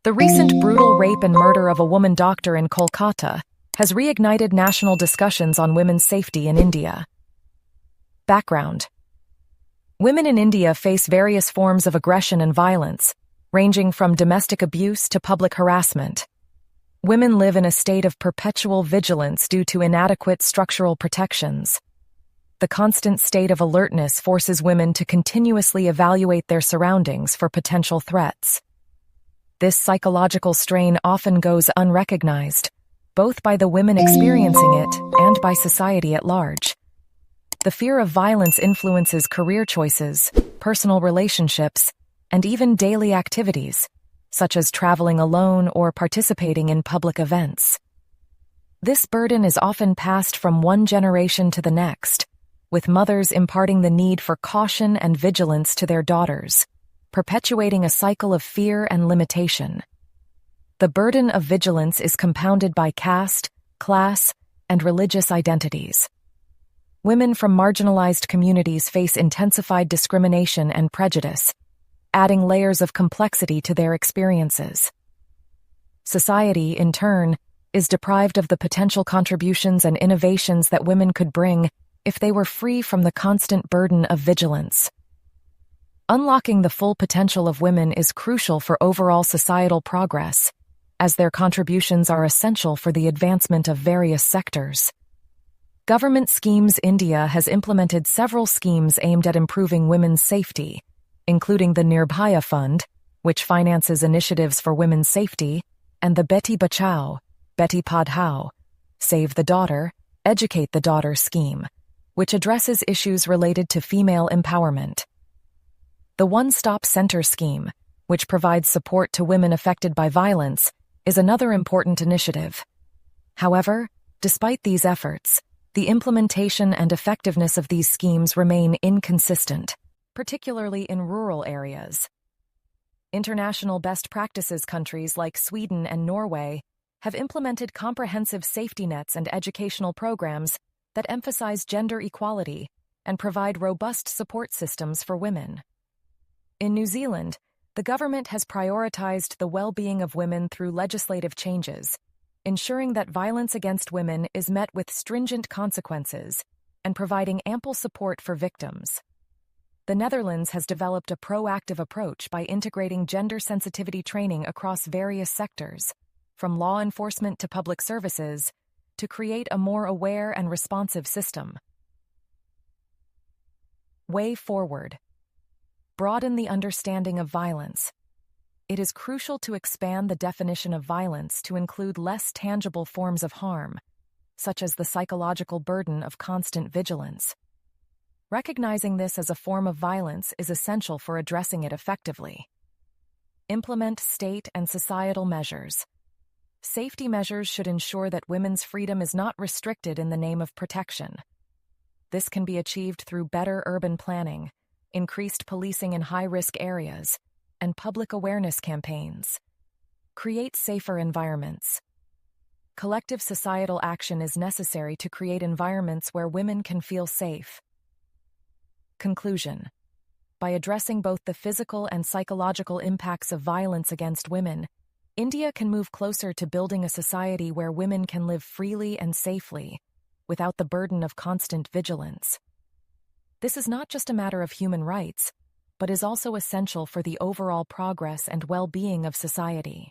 The recent brutal rape and murder of a woman doctor in Kolkata has reignited national discussions on women's safety in India. Background: women in India face various forms of aggression and violence, ranging from domestic abuse to public harassment. Women live in a state of perpetual vigilance due to inadequate structural protections. The constant state of alertness forces women to continuously evaluate their surroundings for potential threats. This psychological strain often goes unrecognized, both by the women experiencing it and by society at large. The fear of violence influences career choices, personal relationships, and even daily activities, such as traveling alone or participating in public events. This burden is often passed from one generation to the next, with mothers imparting the need for caution and vigilance to their daughters, perpetuating a cycle of fear and limitation. The burden of vigilance is compounded by caste, class, and religious identities. Women from marginalized communities face intensified discrimination and prejudice, adding layers of complexity to their experiences. Society, in turn, is deprived of the potential contributions and innovations that women could bring if they were free from the constant burden of vigilance. Unlocking the full potential of women is crucial for overall societal progress, as their contributions are essential for the advancement of various sectors. Government schemes: India has implemented several schemes aimed at improving women's safety, including the Nirbhaya Fund, which finances initiatives for women's safety, and the Beti Bachao, Beti Padhao, Save the Daughter, Educate the Daughter scheme, which addresses issues related to female empowerment. The One Stop Center scheme, which provides support to women affected by violence, is another important initiative. However, despite these efforts, the implementation and effectiveness of these schemes remain inconsistent, particularly in rural areas. International best practices countries like Sweden and Norway have implemented comprehensive safety nets and educational programs that emphasize gender equality and provide robust support systems for women. In New Zealand, the government has prioritized the well-being of women through legislative changes, ensuring that violence against women is met with stringent consequences and providing ample support for victims. The Netherlands has developed a proactive approach by integrating gender sensitivity training across various sectors, from law enforcement to public services, to create a more aware and responsive system. Way forward: broaden the understanding of violence. It is crucial to expand the definition of violence to include less tangible forms of harm, such as the psychological burden of constant vigilance. Recognizing this as a form of violence is essential for addressing it effectively. Implement state and societal measures. Safety measures should ensure that women's freedom is not restricted in the name of protection. This can be achieved through better urban planning, increased policing in high-risk areas, and public awareness campaigns. Create safer environments. Collective societal action is necessary to create environments where women can feel safe. Conclusion: by addressing both the physical and psychological impacts of violence against women, India can move closer to building a society where women can live freely and safely, without the burden of constant vigilance. This is not just a matter of human rights, but is also essential for the overall progress and well-being of society.